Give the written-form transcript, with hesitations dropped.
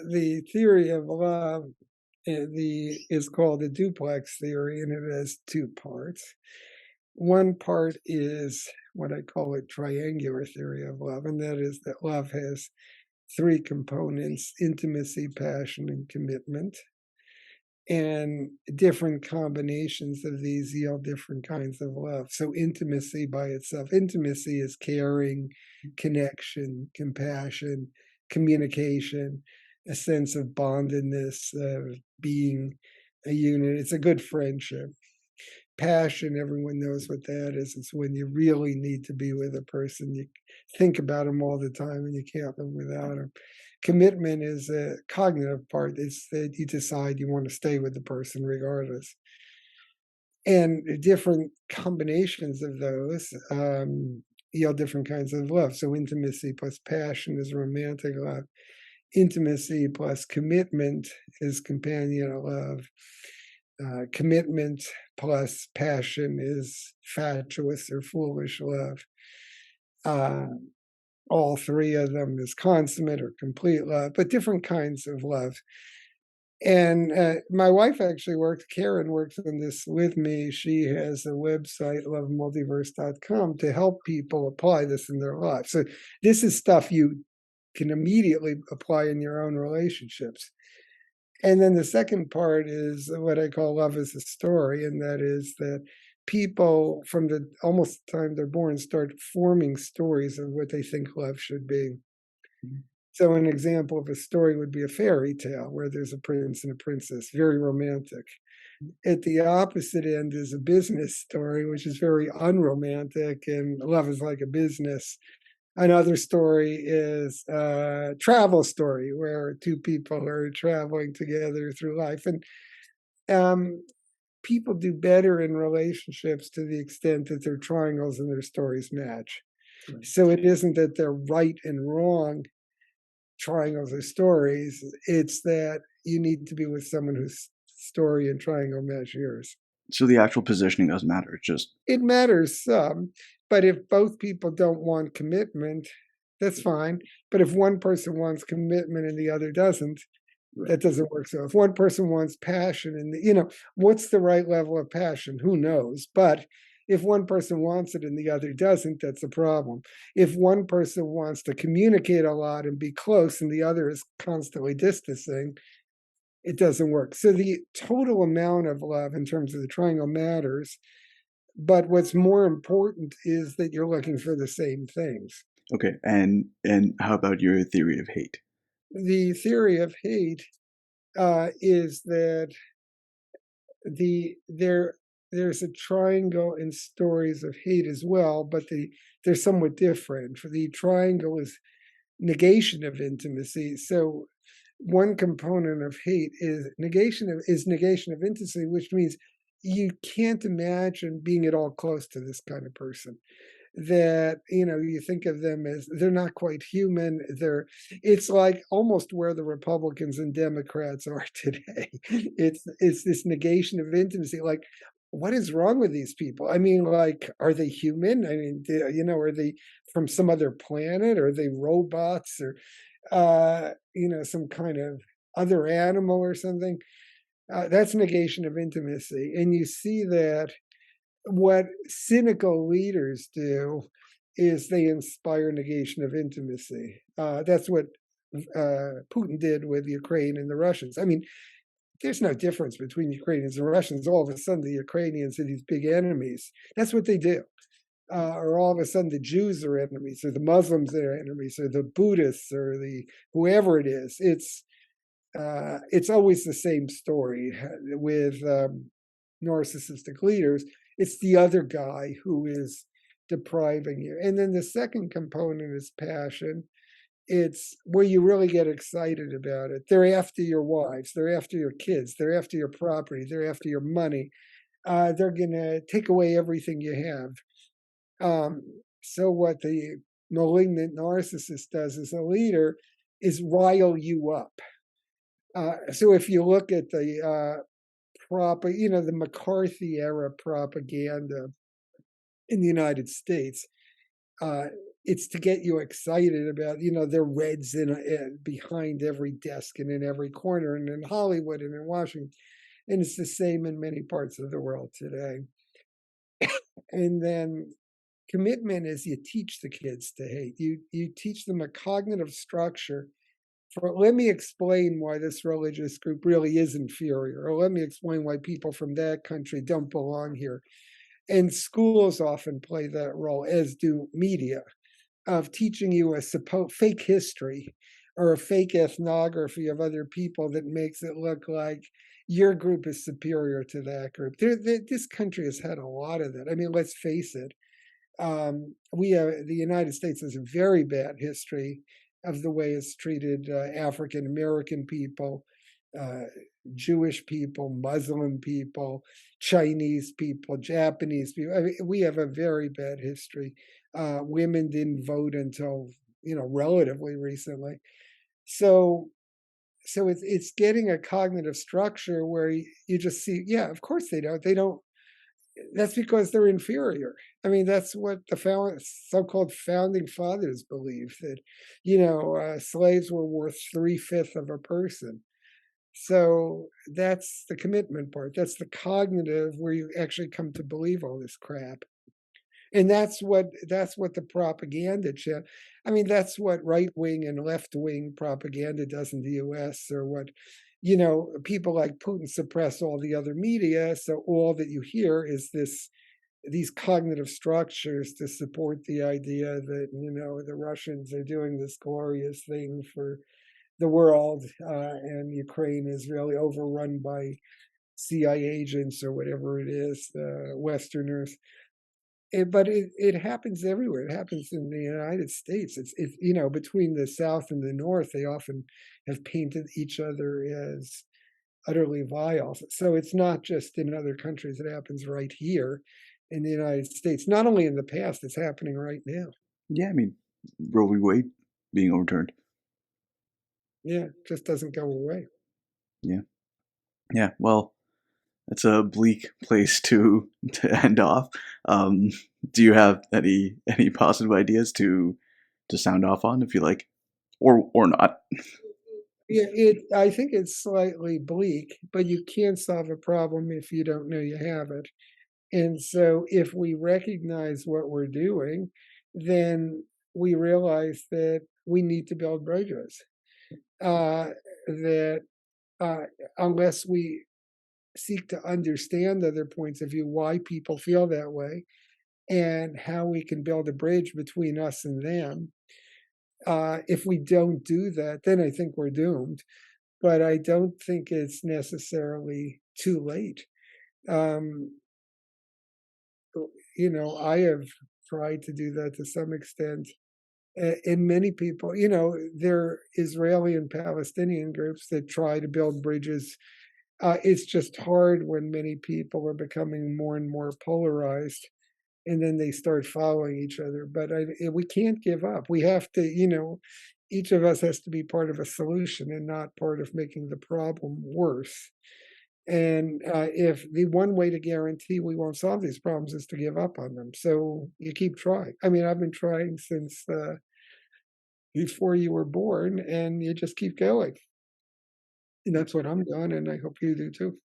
The theory of love is called the duplex theory, and it has two parts. One part is what I call a triangular theory of love, and that is that love has three components: intimacy, passion, and commitment. And different combinations of these yield different kinds of love. So, intimacy by itself, intimacy is caring, connection, compassion, communication, a sense of bondedness, being a unit. It's a good friendship. Passion, everyone knows what that is. It's when you really need to be with a person. You think about them all the time and you can't live without them. Commitment is a cognitive part. It's that you decide you want to stay with the person regardless. And different combinations of those yield different kinds of love. So intimacy plus passion is romantic love. Intimacy plus commitment is companion love. Commitment plus passion is fatuous or foolish love. Uh, all three of them is consummate or complete love, but different kinds of love. And my wife actually Karen works on this with me. She has a website, lovemultiverse.com, to help people apply this in their lives. So this is stuff you can immediately apply in your own relationships. And then the second part is what I call love as a story, and that is that people from the almost the time they're born start forming stories of what they think love should be. So an example of a story would be a fairy tale where there's a prince and a princess, very romantic. At the opposite end is a business story, which is very unromantic, and love is like a business. Another story is a travel story where two people are traveling together through life. And um, people do better in relationships to the extent that their triangles and their stories match. Right. So it isn't that they're right and wrong triangles or stories, it's that you need to be with someone whose story and triangle match yours. So the actual positioning doesn't matter. It's just It matters some, but if both people don't want commitment, that's fine. But if one person wants commitment and the other doesn't, that doesn't work. So if one person wants passion and what's the right level of passion? Who knows? But if one person wants it and the other doesn't, that's a problem. If one person wants to communicate a lot and be close and the other is constantly distancing, it doesn't work. So the total amount of love in terms of the triangle matters. But what's more important is that you're looking for the same things. okay. And how about your theory of hate? The theory of hate is that there's a triangle in stories of hate as well, but they're somewhat different. For the triangle is negation of intimacy. So one component of hate is negation of intimacy, which means you can't imagine being at all close to this kind of person. That you think of them as they're not quite human. It's like almost where the Republicans and Democrats are today. It's this negation of intimacy. Like, what is wrong with these people? I mean, like, are they human? I mean, are they from some other planet? Are they robots or some kind of other animal or something? That's negation of intimacy, and you see that what cynical leaders do is they inspire negation of intimacy. That's what Putin did with Ukraine and the Russians. I mean, there's no difference between Ukrainians and Russians. All of a sudden, the Ukrainians are these big enemies. That's what they do. Or all of a sudden, the Jews are enemies, or the Muslims are enemies, or the Buddhists, or the whoever it is. It's always the same story with narcissistic leaders. It's the other guy who is depriving you. And then the second component is passion. It's where you really get excited about it. They're after your wives, they're after your kids, they're after your property, they're after your money. They're going to take away everything you have. So what the malignant narcissist does as a leader is rile you up. So if you look at the the McCarthy era propaganda in the United States, it's to get you excited about, there are reds behind every desk and in every corner and in Hollywood and in Washington. And it's the same in many parts of the world today. And then commitment is you teach the kids to hate. You teach them a cognitive structure for, let me explain why this religious group really is inferior, or let me explain why people from that country don't belong here. And schools often play that role, as do media, of teaching you a fake history or a fake ethnography of other people that makes it look like your group is superior to that group. This country has had a lot of that. I mean, let's face it. The United States has a very bad history of the way it's treated African American people, uh, Jewish people, Muslim people, Chinese people, Japanese people. I mean, we have a very bad history. Women didn't vote until relatively recently. So it's getting a cognitive structure where you just see, yeah, of course they don't. They don't. That's because they're inferior. I mean, that's what the so-called founding fathers believed, that slaves were worth 3/5 of a person. So that's the commitment part. That's the cognitive, where you actually come to believe all this crap. And that's what the propaganda I mean, that's what right wing and left wing propaganda does in the US, or what people like Putin suppress all the other media. So all that you hear is these cognitive structures to support the idea that the Russians are doing this glorious thing for the world, and Ukraine is really overrun by CIA agents or whatever it is, Westerners. But it happens everywhere. It happens in the United States. It's between the South and the North, they often have painted each other as utterly vile. So it's not just in other countries. It happens right here in the United States. Not only in the past, it's happening right now. Yeah, I mean, Roe v. Wade being overturned. Yeah, it just doesn't go away. Yeah. Yeah. Well, that's a bleak place to end off. Um, do you have any positive ideas to sound off on, if you like, or not? Yeah, I think it's slightly bleak, but you can't solve a problem if you don't know you have it. And so if we recognize what we're doing, then we realize that we need to build bridges. That uh, unless we seek to understand other points of view, why people feel that way, and how we can build a bridge between us and them. If we don't do that, then I think we're doomed. But I don't think it's necessarily too late. Um, I have tried to do that to some extent. And many people, there are Israeli and Palestinian groups that try to build bridges. It's just hard when many people are becoming more and more polarized, and then they start following each other. But we can't give up. We have to, each of us has to be part of a solution and not part of making the problem worse. And if the one way to guarantee we won't solve these problems is to give up on them. So you keep trying. I mean, I've been trying since before you were born, and you just keep going. And that's what I'm doing, and I hope you do too.